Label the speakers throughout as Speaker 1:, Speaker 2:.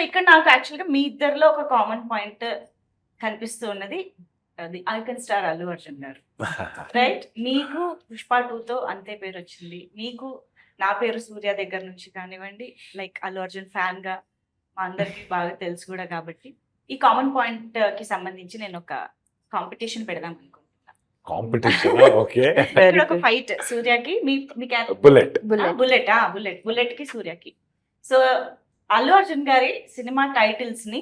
Speaker 1: ఇక్కడ నాకు యాక్చువల్గా మీ ఇద్దరిలో ఒక కామన్ పాయింట్ కనిపిస్తూ ఉన్నది, అది ఐకన్ స్టార్ అల్లు అర్జున్ గారు. రైట్, నీకు పుష్ప 2తో అంతే పేరు వచ్చింది, మీకు నా పేరు సూర్య దగ్గర నుంచి కానివ్వండి, లైక్ అల్లు అర్జున్ ఫ్యాన్ గా మా అందరికి బాగా తెలుసు కూడా. కాబట్టి ఈ కామన్ పాయింట్ కి సంబంధించి నేను ఒక కాంపిటీషన్ పెడదాం అనుకుంటున్నా.
Speaker 2: Competition okay.
Speaker 1: ఇప్పుడు ఒక ఫైట్ సూర్యకి బుల్లెట్ కి సూర్యకి. సో అల్లు అర్జున్ గారి సినిమా టైటిల్స్ ని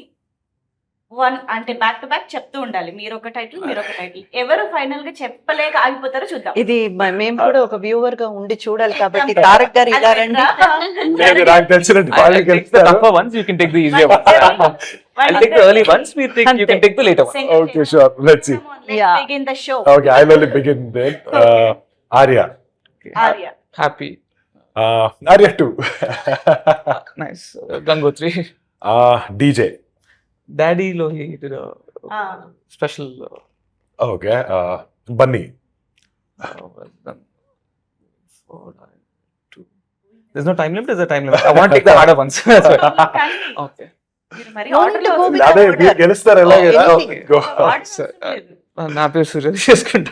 Speaker 1: అంటే బ్యాక్ టు బ్యాక్ చెప్తూ ఉండాలి. మీరు ఒక టైటిల్, మీరు ఒక టైటిల్. ఎవరు ఫైనల్ గా చెప్పలేక ఆగిపోతారో చూద్దాం.
Speaker 3: ఇది మేము కూడా ఒక వ్యూవర్ గా ఉండి చూడాలి కాబట్టి తారక్ గారు ఇలా రండి.
Speaker 2: నాకు తెలిసినట్టు
Speaker 4: ones you can take the easier ones. I'll take the early ones, we think you can take the later ones.
Speaker 2: Okay, sure. Let's see.
Speaker 3: Yeah.
Speaker 1: Begin the show.
Speaker 2: Okay, I'll only begin then. Arya.
Speaker 1: Arya.
Speaker 4: Happy.
Speaker 2: Arya 2.
Speaker 4: Nice. Gangotri.
Speaker 2: DJ.
Speaker 4: Daddy lo he did a special.
Speaker 2: Okay. Bunny.
Speaker 4: Well done. 4, 9, 2. There's no time limit. There's a time limit. I want to take the harder ones. That's why. Okay.
Speaker 1: మీరు మరి
Speaker 3: No,
Speaker 1: order
Speaker 3: to
Speaker 1: లో
Speaker 3: go with
Speaker 2: అదే
Speaker 3: order.
Speaker 2: మీరు గెలుస్తారు ఎలాగే.
Speaker 3: anything.
Speaker 2: Go.
Speaker 4: నా పేరు సూర్య చేసుకుంటా.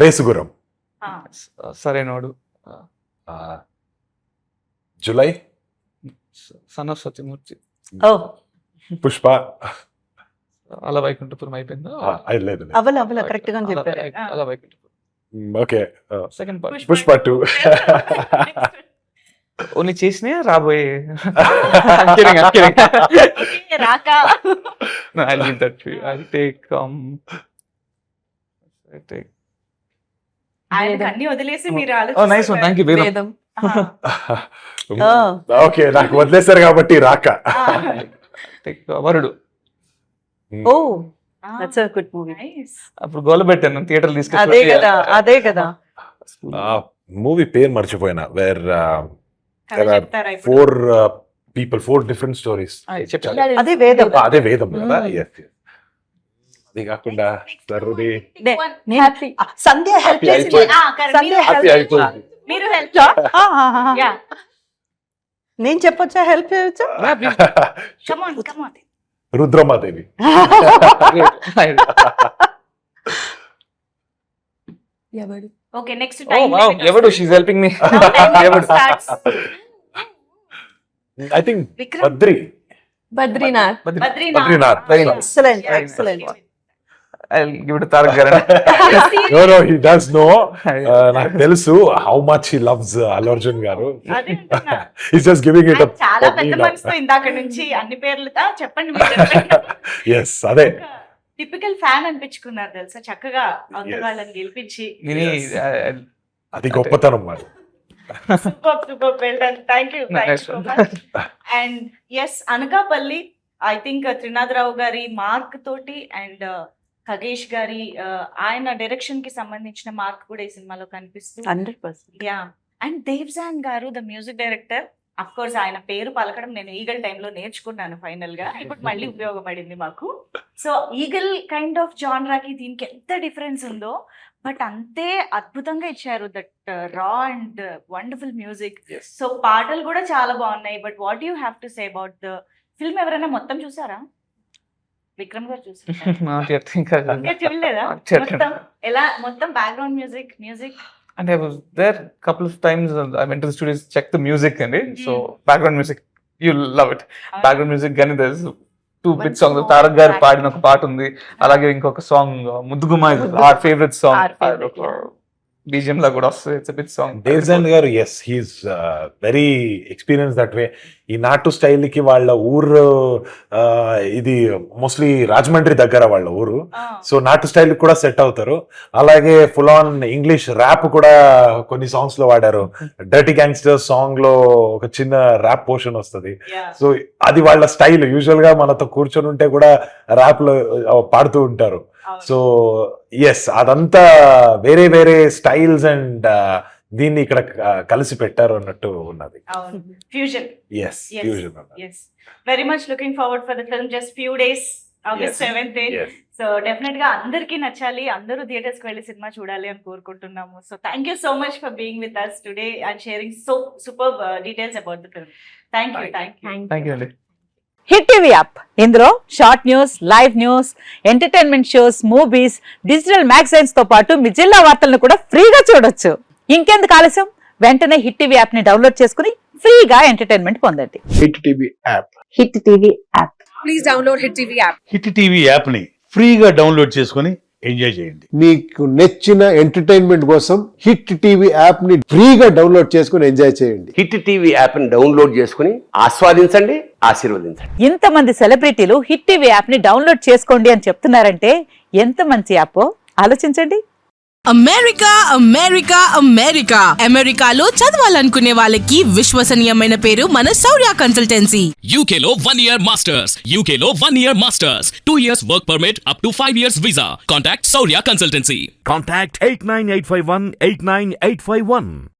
Speaker 2: Race Gurram.
Speaker 4: Sarainodu.
Speaker 2: Julayi.
Speaker 4: Son of Satyamurthy.
Speaker 3: Oh,
Speaker 2: Pushpa.
Speaker 4: అలా వైకుంఠపురం అయిపోయిందా?
Speaker 2: లేదు.
Speaker 3: అవల కరెక్ట్ గా చెప్పారు.
Speaker 4: అలా Vaikunthapuram.
Speaker 2: Okay.
Speaker 4: Second part
Speaker 2: Pushpa 2.
Speaker 4: Only చేసినా రాబోయే.
Speaker 1: రాకా.
Speaker 4: I'll leave that to you. I'll take
Speaker 1: ఆయనకు అన్ని వదిలేసి మీరు
Speaker 4: oh nice one, thank you Vedam.
Speaker 3: వేదం.
Speaker 2: ఓకే, నాకు వదిలేశారు కాబట్టి రాక.
Speaker 4: Take వరుడు.
Speaker 3: Oh, that's a good movie.
Speaker 4: అప్పుడు గోల పెట్టాను థియేటర్
Speaker 3: అదే కదా.
Speaker 2: మూవీ పేరు మర్చిపోయినా. వేర్
Speaker 1: చెప్తారా
Speaker 2: 4 different stories.
Speaker 3: అదే వేదం.
Speaker 2: అదే వేదం కదా. అది కాకుండా సరుది
Speaker 3: సంధ్య హెల్ప్ చేసి సంధ్య
Speaker 2: హ్యాపీ అయిపోయింది.
Speaker 1: మీరు హెల్ప్
Speaker 3: నేను చెప్పొచ్చా, హెల్ప్ చేయొచ్చా?
Speaker 1: కమాన్.
Speaker 2: రుద్రమాదేవి.
Speaker 1: ఓకే, నెక్స్ట్
Speaker 4: ఎవడు she's helping me.
Speaker 2: I think
Speaker 3: Badrinath.
Speaker 2: Badrinath.
Speaker 3: Excellent.
Speaker 4: I'll give it to Tarak Garan.
Speaker 2: No, he does know. నాకు తెలుసు how much he loves Allu Arjun garu. He's just giving it up.
Speaker 1: చాలా పెద్ద మనసుతో ఇందాక నుంచి అన్ని పేర్లు చెప్పండి.
Speaker 2: Yes, అదే.
Speaker 1: టిపికల్ ఫ్యాన్ అనిపించుకున్నారు తెలుసా, చక్కగా వాళ్ళని గెలిపించి.
Speaker 2: అది గొప్పతనం మరి.
Speaker 1: Super well done. Thank you so much. And yes, Anakapalli I think Trinatha Rao గారి మార్క్ తోటి అండ్ ఖగేష్ గారి ఆయన డైరెక్షన్ కి సంబంధించిన మార్క్ కూడా ఈ సినిమాలో కనిపిస్తుంది.
Speaker 3: 100%.
Speaker 1: యా, అండ్ దేవ్జాన్ గారు the music director. Of course ఆయన పేరు పలకడం నేను ఈగల్ టైంలో నేర్చుకున్నాను ఫైనల్ గా, ఇప్పుడు మళ్ళీ ఉపయోగపడింది మాకు. సో ఈగల్ కైండ్ ఆఫ్ జాన్రాకి దీనికి ఎంత డిఫరెన్స్ ఉందో, బట్ అంతే అద్భుతంగా ఇచ్చారు దట్ రా అండ్ వండర్ఫుల్ మ్యూజిక్. సో పాటలు కూడా చాలా బాగున్నాయి. But what you have to say about the film? ఎవరైనా మొత్తం చూసారా? విక్రమ్ గారు చూసారా? చూడలేదా? మొత్తం ఎలా, మొత్తం background music
Speaker 4: And I was there couple of times. I went to the studios, checked the music and so background music, you'll love it. Background music gani there's 2 big songs. Tarak garu paadina oka paat undi, alage inkoka song Mudduguma is our favorite song. BGM la kuda vastadi. It's a big song.
Speaker 2: Devzan garu, yes, he's very experienced that way. ఈ నాటు style కి వాళ్ళ ఊరు ఇది mostly Rajahmundry దగ్గర వాళ్ళ ఊరు. So నాటు స్టైల్ కూడా సెట్ అవుతారు. అలాగే ఫుల్ ఆన్ ఇంగ్లీష్ ర్యాప్ కూడా కొన్ని సాంగ్స్ లో వాడారు. డర్టీ గ్యాంగ్స్టర్ సాంగ్ లో ఒక చిన్న ర్యాప్ పోర్షన్ వస్తుంది. సో అది వాళ్ళ స్టైల్. యూజువల్ గా మనతో కూర్చొని ఉంటే కూడా ర్యాప్ లో పాడుతూ ఉంటారు. సో ఎస్, అదంతా వేరే వేరే స్టైల్స్ అండ్ దీన్ని ఇక్కడ కలిసి పెట్టారు అన్నట్టు ఉన్నది.
Speaker 1: Fusion.
Speaker 2: Yes, fusion.
Speaker 1: Yes, very much looking forward for the film. Just few days August 7th.
Speaker 2: Yes.
Speaker 1: So definite గా అందరికీ నచ్చాలి, అందరూ థియేటర్స్ కి వెళ్ళి సినిమా చూడాలి అని కోరుకుంటున్నాము. So thank you so much for being with us today and sharing so super details about the film. Thank you.
Speaker 4: Thank you అండి.
Speaker 3: హిట్ టీవీ యాప్, ఇందులో short news, live news, entertainment shows, movies, digital magazines తో పాటు మీ జిల్లా వార్తలను కూడా ఫ్రీగా చూడొచ్చు. ఇంకెందుకు ఆలస్యం, వెంటనే హిట్ టీవీ యాప్ ని డౌన్లోడ్ చేసుకుని ఫ్రీగా ఎంటర్టైన్మెంట్ పొందండి.
Speaker 5: Hit TV app.
Speaker 3: Hit TV app.
Speaker 6: Please download Hit TV app.
Speaker 7: Hit TV యాప్ని ఫ్రీగా డౌన్లోడ్ చేసుకొని ఎంజాయ్ చేయండి.
Speaker 5: మీకు నచ్చిన ఎంటర్టైన్మెంట్ కోసం హిట్ టీవీ యాప్ ని ఫ్రీగా డౌన్లోడ్ చేసుకుని ఎంజాయ్ చేయండి.
Speaker 8: హిట్ టీవీ యాప్ని డౌన్లోడ్ చేసుకుని ఆస్వాదించండి, ఆశీర్వదించండి.
Speaker 3: ఇంతమంది సెలబ్రిటీలు హిట్ టీవీ యాప్ ని డౌన్లోడ్ చేసుకోండి అని చెప్తున్నారంటే ఎంత మంచి యాప్ ఆలోచించండి.
Speaker 6: అమెరికా అమెరికా అమెరికా అమెరికాలో చదవాలనుకునే వాళ్ళకి విశ్వసనీయమైన పేరు మన శౌర్య consultancy.
Speaker 9: UK Law 1 Year Masters. UK Law 1 Year Masters. 2 years work permit up to 5 years visa. Contact Saurya Consultancy.
Speaker 10: Contact 89851 89851.